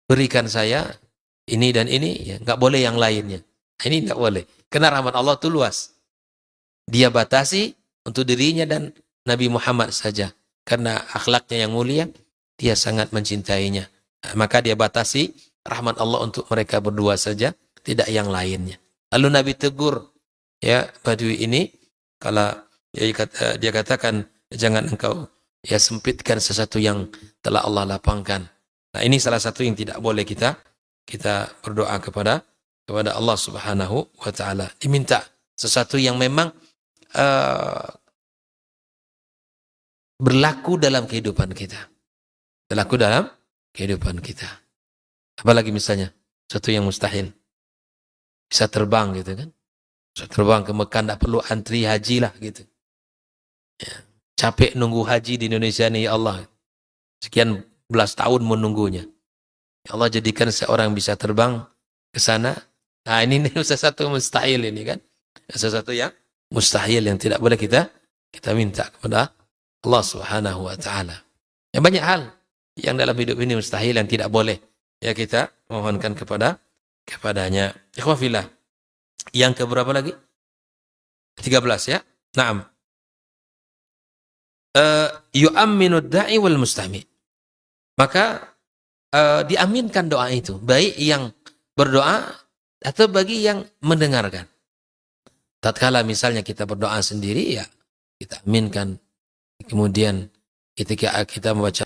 berikan saya ini dan ini. Ya, nggak boleh yang lainnya. Ini tidak boleh. Karena rahmat Allah itu luas. Dia batasi untuk dirinya dan Nabi Muhammad saja. Karena akhlaknya yang mulia, dia sangat mencintainya. Maka dia batasi rahmat Allah untuk mereka berdua saja, tidak yang lainnya. Lalu Nabi tegur ya Badui ini, kalau dia katakan jangan engkau ya sempitkan sesuatu yang telah Allah lapangkan. Nah, ini salah satu yang tidak boleh kita berdoa kepada Allah Subhanahu wa taala. Diminta sesuatu yang memang berlaku dalam kehidupan kita. Berlaku dalam kehidupan kita. Apalagi misalnya sesuatu yang mustahil. Bisa terbang gitu kan. Bisa terbang ke Mekah, tidak perlu antri haji lah gitu. Ya. Capek nunggu haji di Indonesia nih ya Allah. Sekian belas tahun menunggunya. Ya Allah jadikan seorang bisa terbang ke sana. Nah ini sesuatu mustahil ini kan. Sesuatu yang mustahil yang tidak boleh kita minta kepada Allah Subhanahu wa taala. Ya, banyak hal yang dalam hidup ini mustahil yang tidak boleh ya kita mohonkan kepadanya. Ikhwah fillah. Yang keberapa lagi? 13 ya. Naam. Yu'amminu da'i wal mustami'. Maka diaminkan doa itu, baik yang berdoa atau bagi yang mendengarkan. Tatkala misalnya kita berdoa sendiri ya kita aminkan. Kemudian ketika kita membaca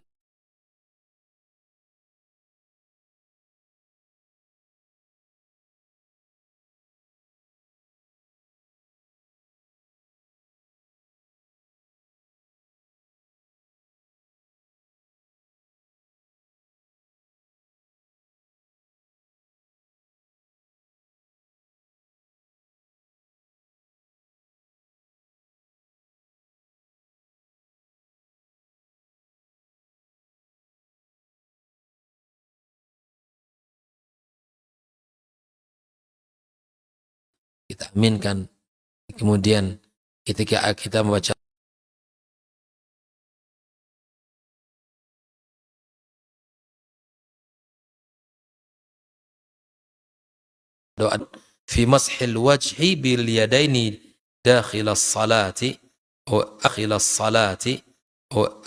kita aminkan. Kemudian ketika kita membaca doa fi mashil wajhi bil yadaini dakhil as-salati wa akhil as-salati wa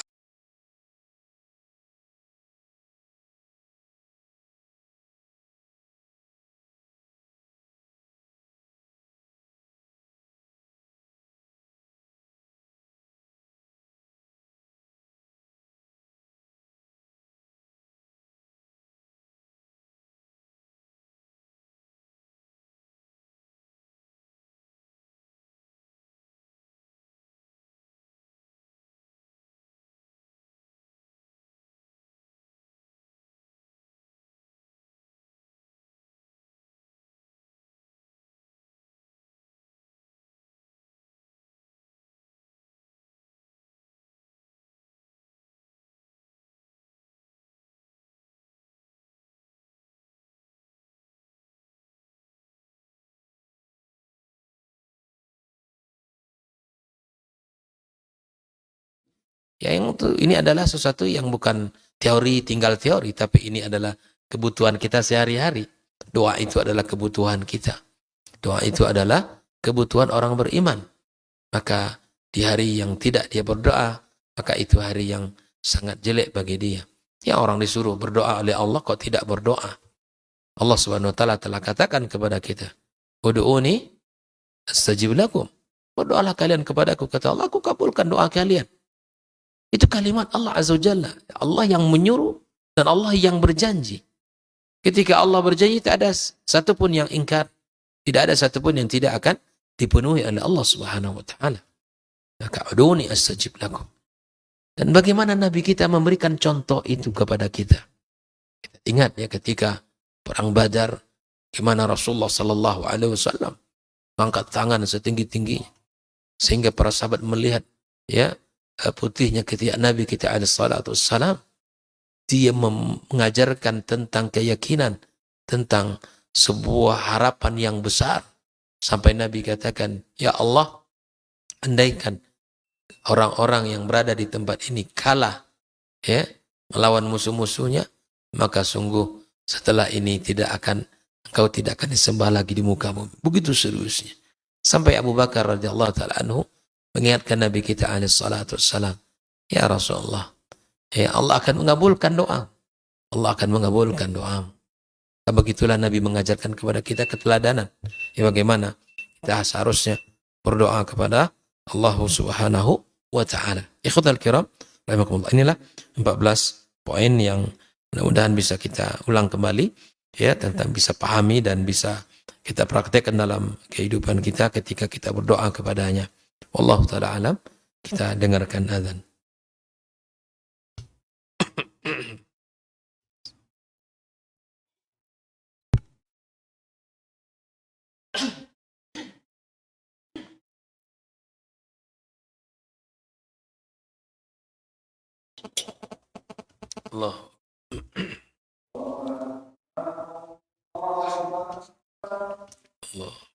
ya yang itu ini adalah sesuatu yang bukan teori tinggal teori, tapi ini adalah kebutuhan kita sehari-hari. Doa itu adalah kebutuhan kita. Doa itu adalah kebutuhan orang beriman. Maka di hari yang tidak dia berdoa, maka itu hari yang sangat jelek bagi dia. Ya, orang disuruh berdoa oleh Allah kok tidak berdoa. Allah Subhanahu wa taala telah katakan kepada kita, "Ud'uni astajib lakum." Berdoalah kalian kepadaku, kata Allah, aku kabulkan doa kalian. Itu kalimat Allah Azza wa Jalla. Allah yang menyuruh dan Allah yang berjanji. Ketika Allah berjanji, tak ada satupun yang ingkar. Tidak ada satupun yang tidak akan dipenuhi oleh Allah Subhanahu wa taala. Maka ud'uni astajib lakum. Dan bagaimana Nabi kita memberikan contoh itu kepada kita? Kita ingat ya ketika perang Badar, gimana Rasulullah sallallahu alaihi wasallam mengangkat tangan setinggi-tingginya sehingga para sahabat melihat ya putihnya ketiak Nabi kita alaihi salatu wassalam. Dia mengajarkan tentang keyakinan, tentang sebuah harapan yang besar. Sampai Nabi katakan, ya Allah, andaikan orang-orang yang berada di tempat ini kalah ya melawan musuh-musuhnya, maka sungguh setelah ini engkau tidak akan disembah lagi di muka bumi. Begitu seriusnya. Sampai Abu Bakar radhiyallahu taala anhu mengingatkan Nabi kita alaihi salatu wassalam, ya Rasulullah, ya Allah akan mengabulkan doa. Allah akan mengabulkan doa. Begitulah Nabi mengajarkan kepada kita keteladanan. Ya, bagaimana kita seharusnya berdoa kepada Allah Subhanahu wa taala. Ikhwatal kiram, rahimakumullah. Inilah 14 poin yang mudah-mudahan bisa kita ulang kembali ya, tentang bisa pahami dan bisa kita praktekkan dalam kehidupan kita ketika kita berdoa kepadanya. Wallahu taala alam. Kita dengarkan azan. Allah. Allah.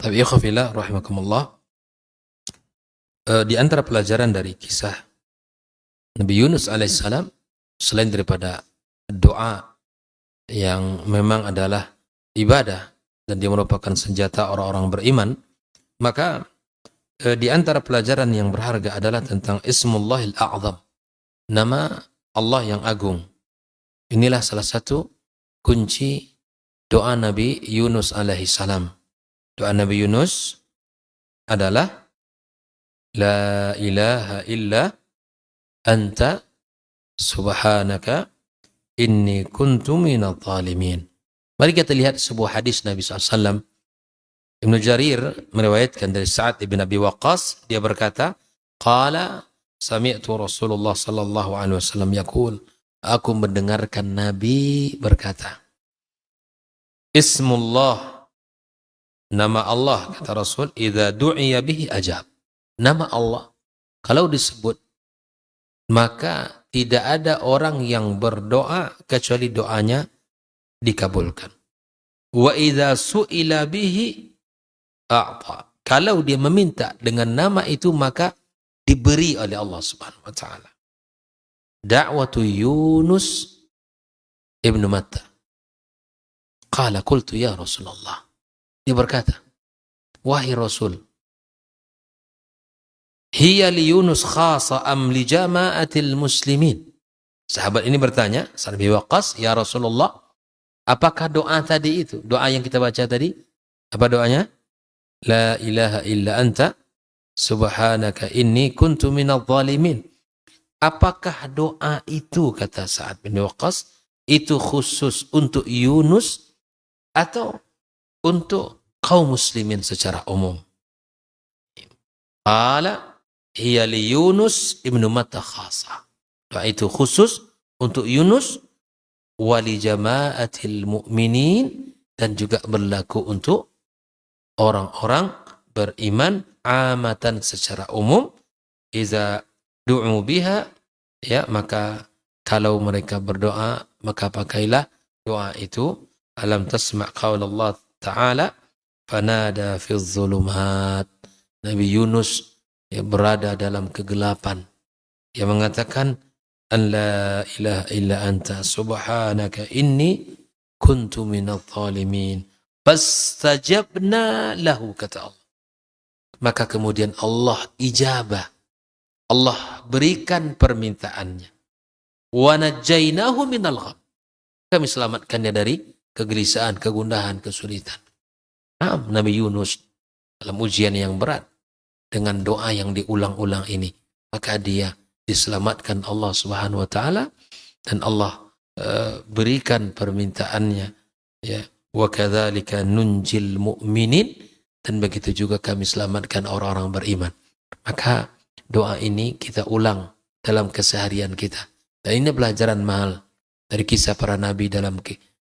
Tapi ikhwafillah rahimakumullah, di antara pelajaran dari kisah Nabi Yunus alaihissalam, selain daripada doa yang memang adalah ibadah dan dia merupakan senjata orang-orang beriman, maka di antara pelajaran yang berharga adalah tentang Ismullahil A'zam, nama Allah yang agung. Inilah salah satu kunci doa Nabi Yunus alaihissalam. Doa Nabi Yunus adalah La ilaha illa anta subhanaka inni kuntu minadh dhalimin. Mari kita lihat sebuah hadis Nabi SAW. Ibnu Jarir meriwayatkan dari Sa'ad ibn Abi Waqqas, dia berkata, Qala sami'tu Rasulullah sallallahu alaihi wasallam yaqul, aku mendengarkan Nabi berkata, Ismullah, nama Allah, kata Rasul, idza du'iya bihi ajab. Nama Allah, kalau disebut, maka tidak ada orang yang berdoa kecuali doanya dikabulkan. Wa idza su'ila bihi a'ta. Kalau dia meminta dengan nama itu, maka diberi oleh Allah Subhanahu wa taala. Da'watu Yunus ibn Matta. Qala qultu ya Rasulullah. Dia berkata, wahai Rasul, hiya li Yunus khasa am li jama'atil muslimin. Sahabat ini bertanya, Sa'ad bin Waqqas, ya Rasulullah, apakah doa tadi itu? Doa yang kita baca tadi, apa doanya? La ilaha illa anta subhanaka inni kuntu minadh dhalimin. Apakah doa itu, kata Sa'ad bin Waqqas, itu khusus untuk Yunus atau untuk kaum muslimin secara umum? Qala hiya li Yunus ibnu Matta khasa. Doa itu khusus untuk Yunus, wali jama'atil mu'minin, dan juga berlaku untuk orang-orang beriman amatan secara umum. Iza du'u biha, ya, maka kalau mereka berdoa, maka pakailah doa itu. Alam tasma' qaul Allah Ta'ala fanada fi dhulumat. Nabi Yunus berada dalam kegelapan. Dia mengatakan, an la ilaha illa anta subhanaka inni kuntu minadh dhalimin. Fastajabna lahu, kata Allah. Maka kemudian Allah ijabah. Allah berikan permintaannya. Wa najjaynahu minal gham. Kami selamatkannya dari kegelisahan, kegundahan, kesulitan. Nah, Nabi Yunus dalam ujian yang berat, dengan doa yang diulang-ulang ini, maka dia diselamatkan Allah Subhanahu wa taala, dan Allah berikan permintaannya, ya, wa kadzalika nunjil mu'minin, dan begitu juga kami selamatkan orang-orang beriman. Maka doa ini kita ulang dalam keseharian kita. Dan ini pelajaran mahal dari kisah para nabi dalam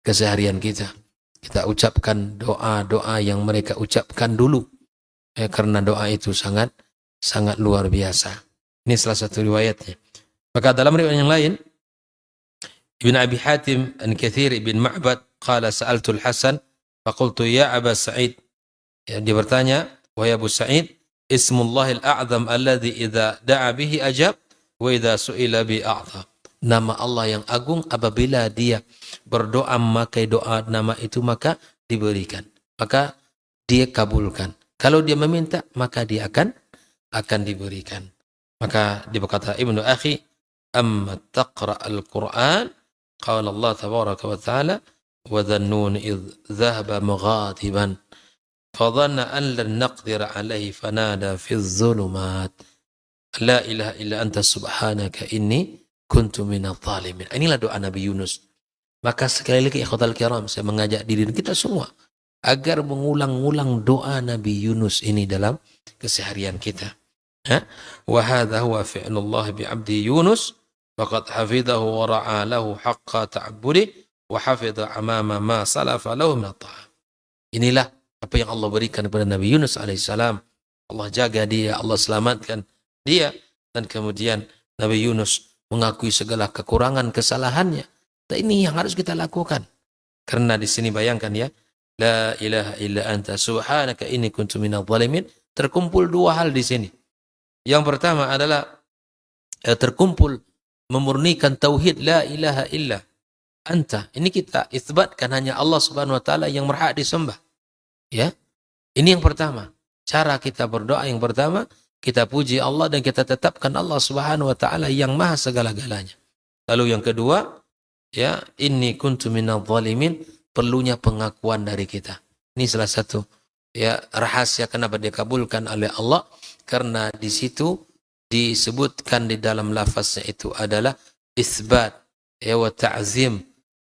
keseharian kita. Kita ucapkan doa-doa yang mereka ucapkan dulu. Karena doa itu sangat luar biasa. Ini salah satu riwayatnya. Maka dalam riwayat yang lain, Ibn Abi Hatim an Kathir ibn Ma'bad qala sa'altul Hasan faqultu ya Aba Sa'id. Ya, dia bertanya, wahai Abu Sa'id, ismullahil a'zam alladhi idza da'a bihi ajab wa idza su'ila bi a'ta. Nama Allah yang agung, apabila dia berdoa memakai doa nama itu, maka diberikan, maka dia kabulkan. Kalau dia meminta, maka dia akan diberikan. Maka dia berkata, Ibnu Akhi, amma taqra al-Quran, qala Allah tabaraka wa ta'ala, wa dhannun idh dhahaba mughadiban, fadhanna an lan naqdira alaihi fanada fi dhulumat, la ilaha illa anta subhanaka inni kuntu minadh dhalimin. Inilah doa Nabi Yunus. Maka sekali lagi ikhwatal kiram, saya mengajak diri kita semua agar mengulang-ulang doa Nabi Yunus ini dalam keseharian kita. Wa hadha huwa fi'lullah bi 'abdi Yunus faqad hafidhahu wa ra'a lahu haqqa ta'abbudi wa hafidha amama ma salafa lahu min at-ta'am. Inilah apa yang Allah berikan kepada Nabi Yunus alaihissalam. Allah jaga dia, Allah selamatkan dia, dan kemudian Nabi Yunus mengakui segala kekurangan kesalahannya. Dan ini yang harus kita lakukan. Karena di sini bayangkan ya, la ilaha illa anta subhanaka inni kuntu minadh dhalimin. Terkumpul dua hal di sini. Yang pertama adalah terkumpul memurnikan tauhid la ilaha illa anta. Ini kita isbatkan hanya Allah Subhanahu wa taala yang berhak disembah. Ya. Ini yang pertama. Cara kita berdoa yang pertama, kita puji Allah dan kita tetapkan Allah Subhanahu wa taala yang maha segala-galanya. Lalu yang kedua, ya, inni kuntu minadh dhalimin, perlunya pengakuan dari kita. Ini salah satu ya rahasia kenapa dikabulkan oleh Allah, karena di situ disebutkan di dalam lafaznya itu adalah isbat ya wa ta'zim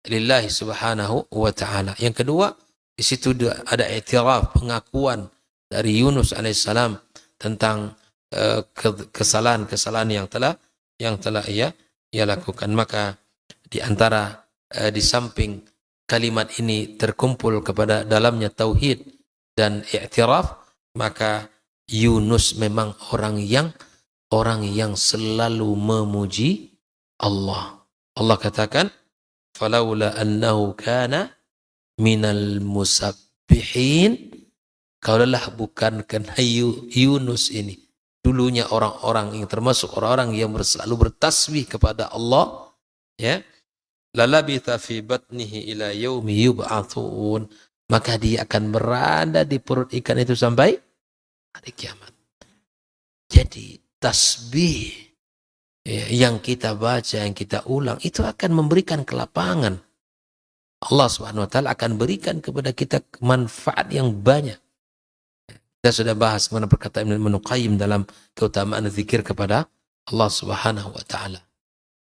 lillahi subhanahu wa ta'ala. Yang kedua, di situ ada i'tiraf, pengakuan dari Yunus alaihissalam tentang kesalahan-kesalahan yang telah ia lakukan. Maka di antara di samping kalimat ini terkumpul kepada dalamnya tauhid dan i'tiraf, maka Yunus memang orang yang selalu memuji Allah. Allah katakan, "Falaula annahu kana minal musabbihin." Kalaulah bukan karena Yunus ini dulunya orang-orang yang termasuk orang-orang yang selalu bertasbih kepada Allah, ya, lalabitha fi batnihi ila yaumi yub'atsun, maka dia akan berada di perut ikan itu sampai hari kiamat. Jadi tasbih ya, yang kita baca, yang kita ulang, itu akan memberikan kelapangan. Allah Subhanahu wa taala akan berikan kepada kita manfaat yang banyak. Kita sudah bahas mana perkataan Ibnu Qayyim dalam keutamaan zikir kepada Allah Subhanahu wa taala.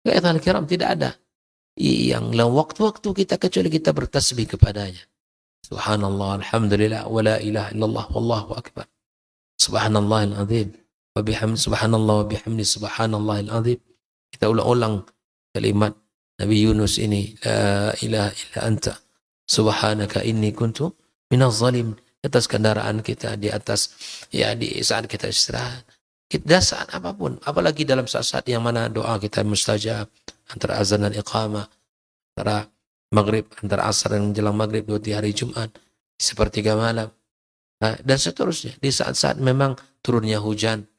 Kaitan kiram, tidak ada yang dalam waktu-waktu kita kecuali kita bertasbih kepadanya. Subhanallah, alhamdulillah, wa la ilaha illallah, wallahu akbar. Subhanallahil azim, wa bihamdi subhanallah wa bihamdi subhanallahil azim. Kita ulang-ulang kalimat Nabi Yunus ini, la ilaha illa anta subhanaka inni kuntu minaz zalim. Di atas kendaraan kita, di atas ya di saat kita istirahat, kita saat apapun, apalagi dalam saat-saat yang mana doa kita mustajab, antara azan dan iqamah, antara maghrib, antara asar dan menjelang maghrib di hari Jumat, sepertiga malam, dan seterusnya. Di saat-saat memang turunnya hujan,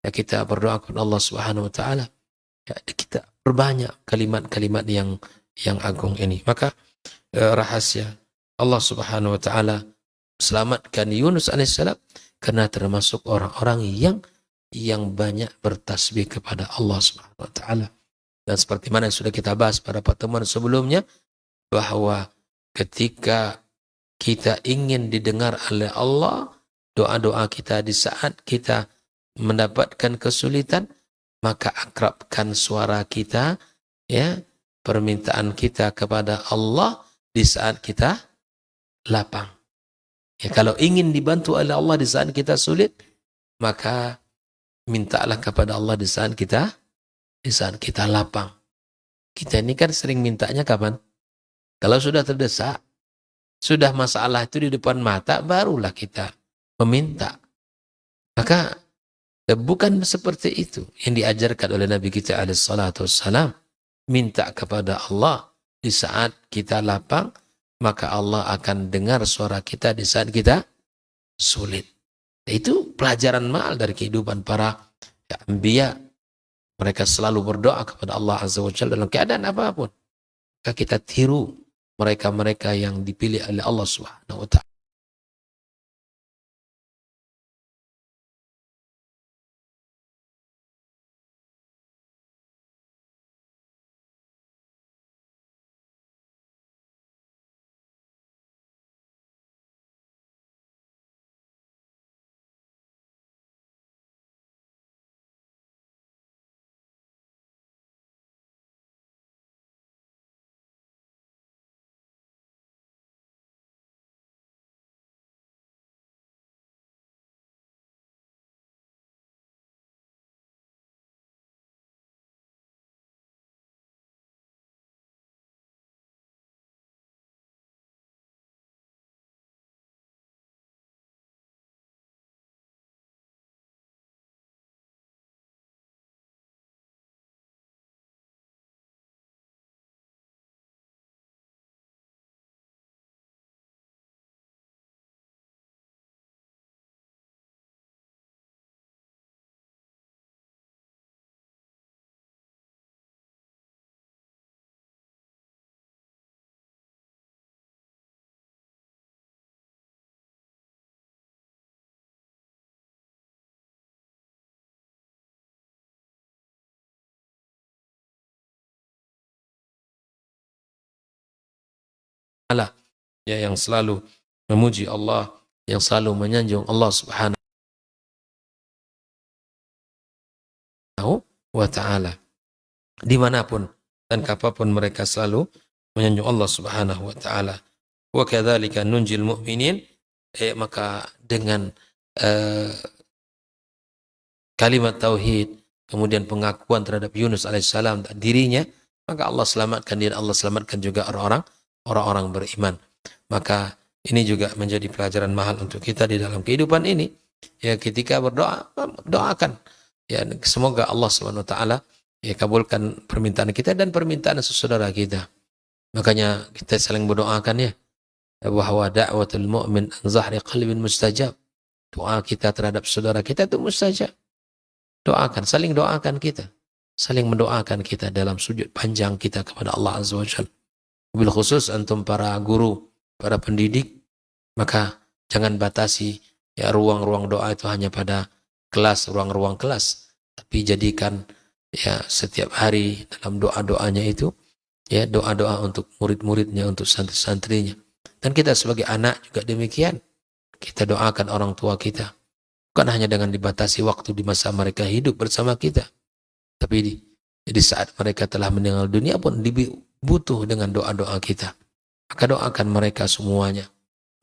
ya kita berdoa kepada Allah Subhanahu wa taala. Ya, kita perbanyak kalimat-kalimat yang agung ini. Maka rahasia Allah Subhanahu wa taala selamatkan Yunus alaihissalam karena termasuk orang-orang yang banyak bertasbih kepada Allah Subhanahu wa taala. Dan seperti mana yang sudah kita bahas pada pertemuan sebelumnya, bahwa ketika kita ingin didengar oleh Allah, doa-doa kita di saat kita mendapatkan kesulitan, maka akrabkan suara kita, ya, permintaan kita kepada Allah di saat kita lapang. Ya, kalau ingin dibantu oleh Allah di saat kita sulit, maka mintalah kepada Allah di saat kita lapang. Kita ini kan sering mintanya kapan? Kalau sudah terdesak, sudah masalah itu di depan mata, barulah kita meminta. Maka bukan seperti itu yang diajarkan oleh Nabi kita alaihissalatu wassalam. Minta kepada Allah di saat kita lapang, maka Allah akan dengar suara kita di saat kita sulit. Itu pelajaran mahal dari kehidupan para anbiya. Mereka selalu berdoa kepada Allah Azza wa Jalla dalam keadaan apapun. Maka kita tiru mereka-mereka yang dipilih oleh Allah Subhanahu wa taala. Ta'ala, ya, yang selalu memuji Allah, yang selalu menyanjung Allah Subhanahu wa Ta'ala. Dimanapun dan kapanpun mereka selalu menyanjung Allah Subhanahu wa Ta'ala. Wa kadzalika nunjil mu'minin, maka dengan kalimat tauhid, kemudian pengakuan terhadap Yunus alaihissalam dirinya, maka Allah selamatkan dia, Allah selamatkan juga orang-orang beriman. Maka ini juga menjadi pelajaran mahal untuk kita di dalam kehidupan ini. Ya, ketika berdoa, doakan. Ya, semoga Allah Subhanahu wa Ta'ala ya kabulkan permintaan kita dan permintaan saudara kita. Makanya kita saling berdoakan ya, bahwa da'watul mu'min an zahri qalbin mustajab. Doa kita terhadap saudara kita itu mustajab. Doakan, saling doakan kita. Saling mendoakan kita dalam sujud panjang kita kepada Allah Azza wa Jalla. Bil khusus antum para guru, para pendidik, maka jangan batasi ya ruang-ruang doa itu hanya pada kelas, ruang-ruang kelas, tapi jadikan ya setiap hari dalam doa-doanya itu ya doa-doa untuk murid-muridnya, untuk santri-santrinya. Dan kita sebagai anak juga demikian. Kita doakan orang tua kita. Bukan hanya dengan dibatasi waktu di masa mereka hidup bersama kita. Tapi di saat mereka telah meninggal dunia pun butuh dengan doa-doa kita. Maka doakan mereka semuanya.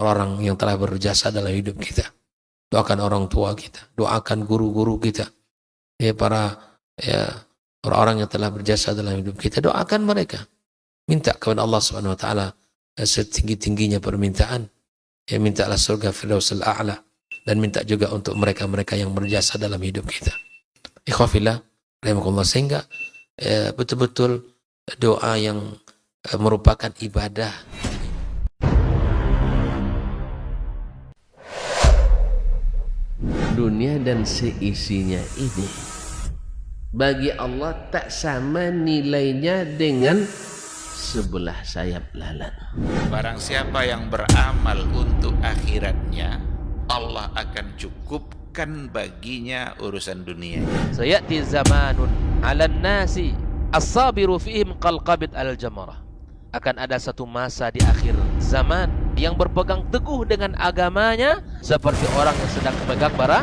Orang yang telah berjasa dalam hidup kita. Doakan orang tua kita. Doakan guru-guru kita. Ya, orang-orang yang telah berjasa dalam hidup kita. Doakan mereka. Minta kepada Allah Subhanahu wa Ta'ala setinggi-tingginya permintaan. Ya, mintalah surga Firdausul A'la. Dan minta juga untuk mereka-mereka yang berjasa dalam hidup kita. Ikhwafillah, rahimakumullah, sehingga betul-betul doa yang merupakan ibadah. Dunia dan seisinya ini bagi Allah tak sama nilainya dengan sebelah sayap lalat. Barang siapa yang beramal untuk akhiratnya, Allah akan cukupkan baginya urusan dunia. Sayati zamanun 'alan nasi as-sabiru fihim qalqabit al-jamarah. Akan ada satu masa di akhir zaman yang berpegang teguh dengan agamanya seperti orang yang sedang memegang bara